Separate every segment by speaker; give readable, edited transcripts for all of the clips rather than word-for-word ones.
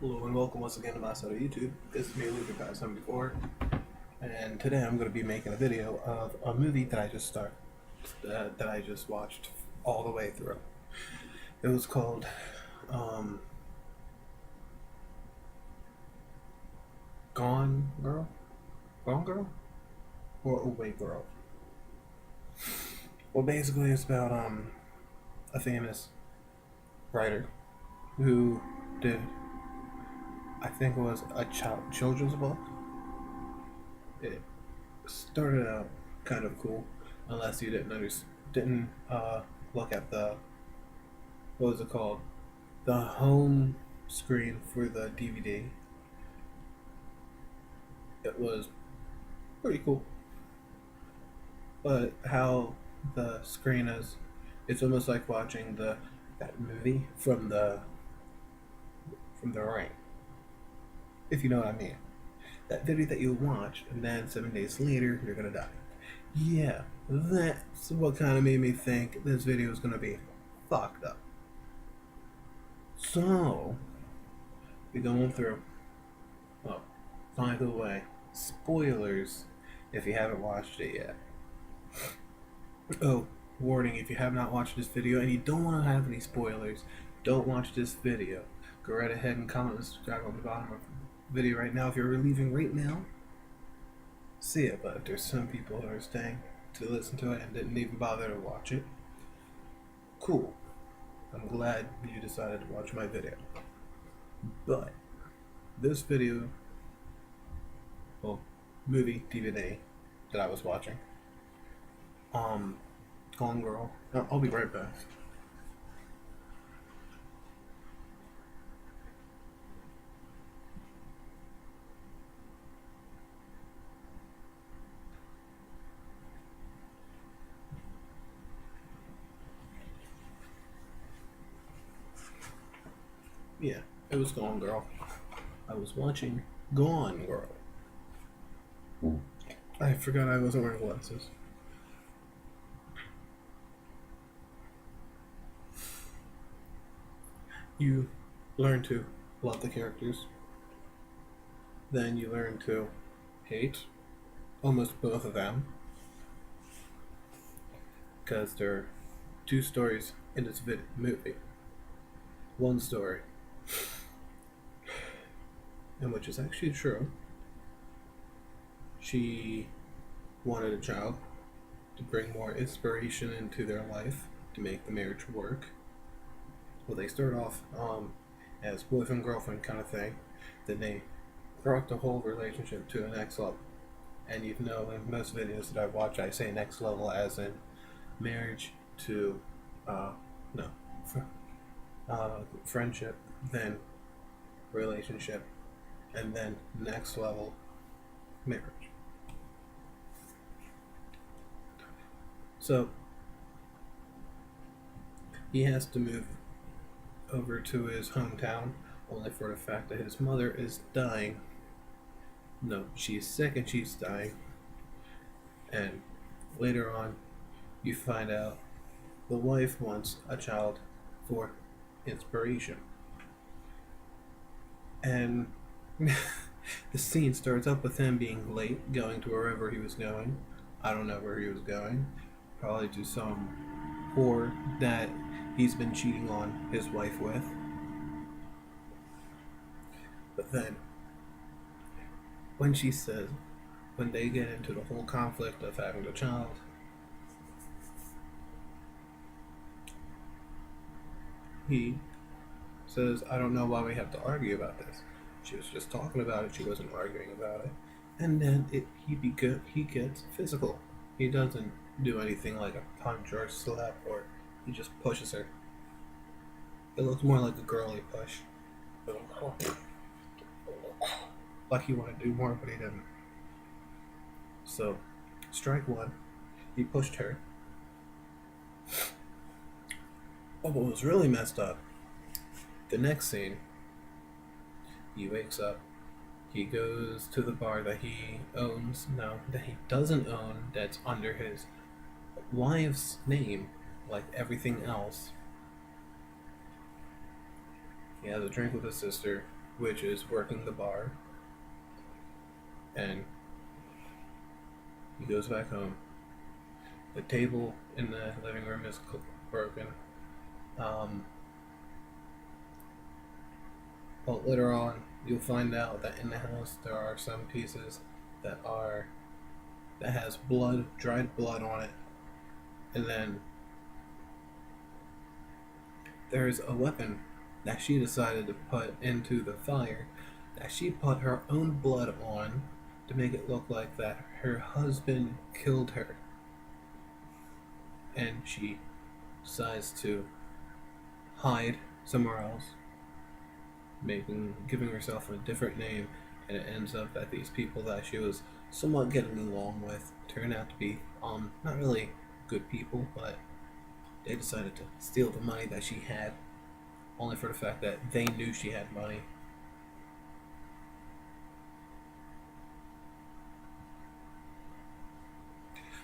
Speaker 1: Hello and welcome once again to my side of YouTube. This is me, Luca74, and today I'm going to be making a video of a movie that I just watched all the way through. It was called Gone Girl, Gone Girl, or Away Girl. Well, basically it's about a famous writer who did, I think it was a children's book. It started out kind of cool, unless you didn't look at the, what was it called, the home screen for the DVD. It was pretty cool, but how the screen is, it's almost like watching that movie from the right, if you know what I mean. That video that you watch, and then 7 days later you're gonna die. Yeah, that's what kind of made me think this video is gonna be fucked up. So we're going through. Oh, by the way, spoilers if you haven't watched it yet. Oh, warning, if you have not watched this video and you don't want to have any spoilers, don't watch this video. Go right ahead and comment and subscribe on the bottom of the video right now if you're leaving right now. See it, but there's some people who are staying to listen to it and didn't even bother to watch it. Cool. I'm glad you decided to watch my video. But this video, well, movie DVD that I was watching, Gone Girl. I'll be right back. Yeah, it was Gone Girl. I was watching Gone Girl. I forgot I wasn't wearing glasses. You learn to love the characters. Then you learn to hate almost both of them. Because there are two stories in this movie. One story, and which is actually true. She wanted a child to bring more inspiration into their life to make the marriage work. Well, they start off as boyfriend girlfriend kind of thing. Then they brought the whole relationship to the next level. And you know, in most videos that I watch, I say next level as in marriage to no, friendship, then relationship, and then next level marriage. So he has to move over to his hometown only for the fact that his mother is dying. No, she's sick and she's dying. And later on, you find out the wife wants a child for inspiration. And the scene starts up with him being late, going to wherever he was going. I don't know where he was going. Probably to some whore that he's been cheating on his wife with. But then, when they get into the whole conflict of having a child, he says, I don't know why we have to argue about this. She was just talking about it, she wasn't arguing about it. And then he gets physical. He doesn't do anything like a punch or a slap, or he just pushes her. It looks more like a girly push. Like he wanted to do more, but he didn't. So, strike one, he pushed her. Oh, what was really messed up, the next scene, he wakes up, he goes to the bar that he owns, no, that he doesn't own, that's under his wife's name, like everything else. He has a drink with his sister, which is working the bar, and he goes back home. The table in the living room is broken. Um, but later on, you'll find out that in the house there are some pieces that are that has blood, dried blood on it, and then there's a weapon that she decided to put into the fire that she put her own blood on to make it look like that her husband killed her, and she decides to hide somewhere else, giving herself a different name, and it ends up that these people that she was somewhat getting along with turn out to be not really good people, but they decided to steal the money that she had, only for the fact that they knew she had money.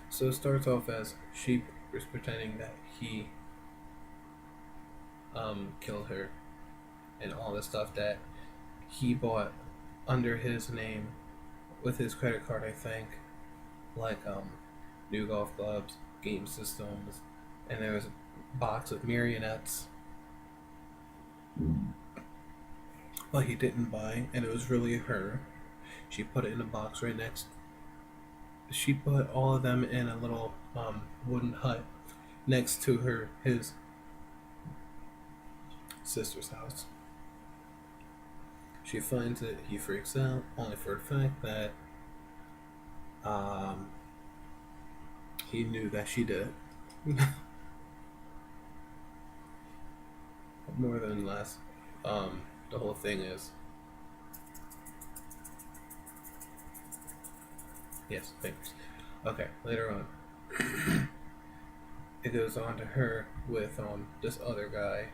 Speaker 1: So it starts off as she was pretending that he killed her, and all the stuff that he bought under his name with his credit card, I think, like new golf clubs, game systems, and there was a box of marionettes, but he didn't buy, and it was really her. She put it in a box right next. She put all of them in a little wooden hut next to his sister's house. She finds it. He freaks out, only for the fact that he knew that she did it. More than less. The whole thing is. Yes, fingers. Okay, later on. It goes on to her with this other guy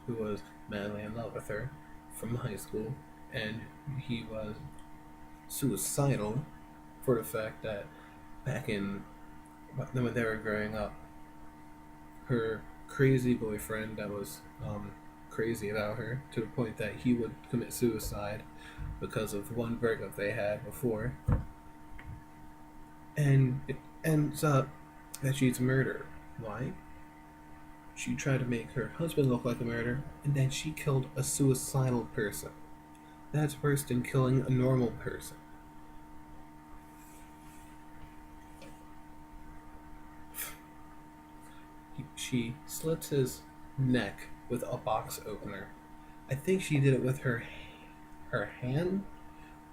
Speaker 1: who was madly in love with her from high school, and he was suicidal for the fact that back in when they were growing up, her crazy boyfriend that was crazy about her to the point that he would commit suicide because of one breakup they had before, and it ends up that she's murdered. Why? She tried to make her husband look like a murderer, and then she killed a suicidal person. That's worse than killing a normal person. She slits his neck with a box opener. I think she did it with her hand,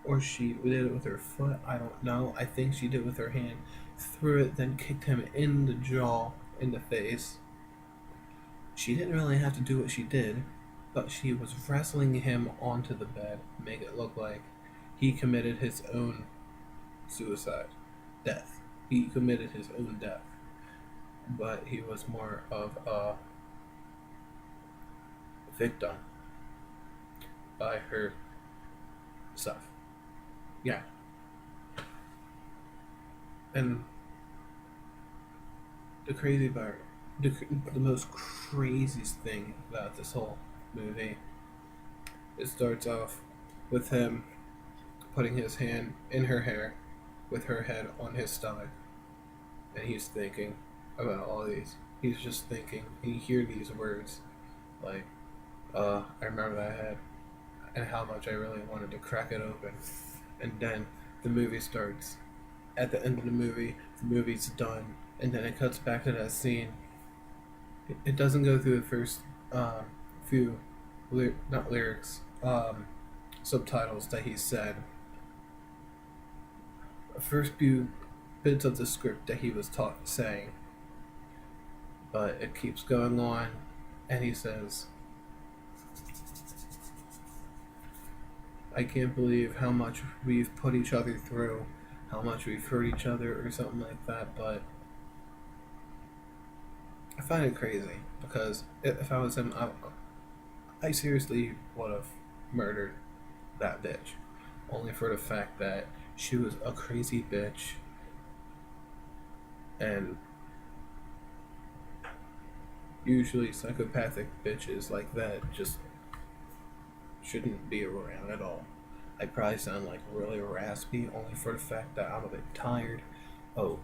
Speaker 1: or she did it with her foot. I don't know. I think she did it with her hand. Threw it, then kicked him in the jaw, in the face. She didn't really have to do what she did, but she was wrestling him onto the bed, make it look like he committed his own death. He committed his own death, but he was more of a victim by her stuff. Yeah. And the most craziest thing about this whole movie, it starts off with him putting his hand in her hair with her head on his stomach, and he's thinking about all these. He's just thinking, and you hear these words like, I remember that head and how much I really wanted to crack it open. And then the movie starts. At the end of the movie's done, and then it cuts back to that scene. It doesn't go through the first few, not lyrics, subtitles that he said. The first few bits of the script that he was saying, but it keeps going on, and he says, I can't believe how much we've put each other through, how much we've hurt each other, or something like that, but I find it crazy, because if I was him, I seriously would have murdered that bitch, only for the fact that she was a crazy bitch, and usually psychopathic bitches like that just shouldn't be around at all. I probably sound like really raspy only for the fact that I'm a bit tired. Oh,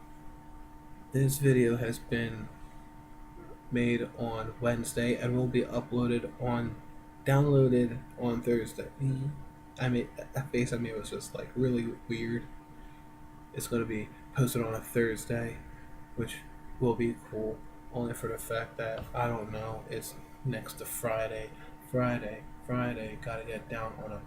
Speaker 1: this video has been made on Wednesday and will be downloaded on Thursday. I mean, that face I made was just like really weird. It's going to be posted on a Thursday, which will be cool only for the fact that, I don't know, it's next to Friday. Friday, gotta get down on a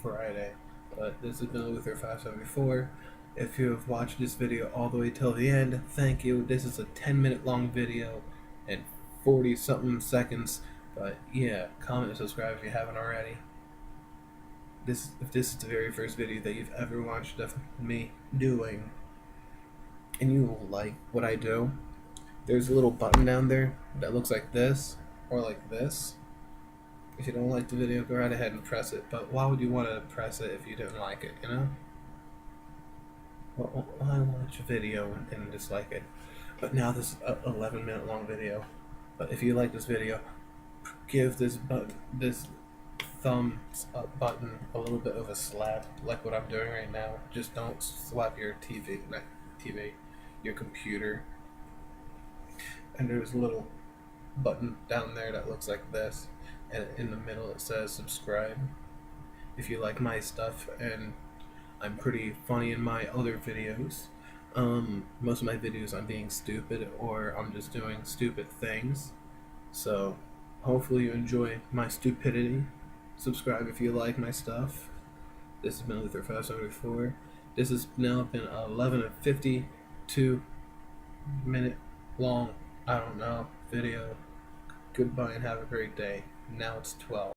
Speaker 1: Friday. But this has been Luther 574. If you have watched this video all the way till the end, thank you. This is a 10-minute long video and 40 something seconds. But yeah, comment and subscribe if you haven't already. If this is the very first video that you've ever watched of me doing, and you will like what I do, there's a little button down there that looks like this or like this. If you don't like the video, go right ahead and press it. But why would you want to press it if you didn't like it, you know? Well, why watch a video and dislike it? But now this is an 11-minute long video. But if you like this video, give this thumbs up button a little bit of a slap, like what I'm doing right now. Just don't slap your your computer. And there's a little button down there that looks like this, and in the middle it says subscribe. If you like my stuff, and I'm pretty funny in my other videos. Most of my videos I'm being stupid, or I'm just doing stupid things. So hopefully you enjoy my stupidity. Subscribe if you like my stuff. This has been Luther 574. This has now been 11 and 52 minute long, I don't know, video. Goodbye and have a great day. Now it's 12.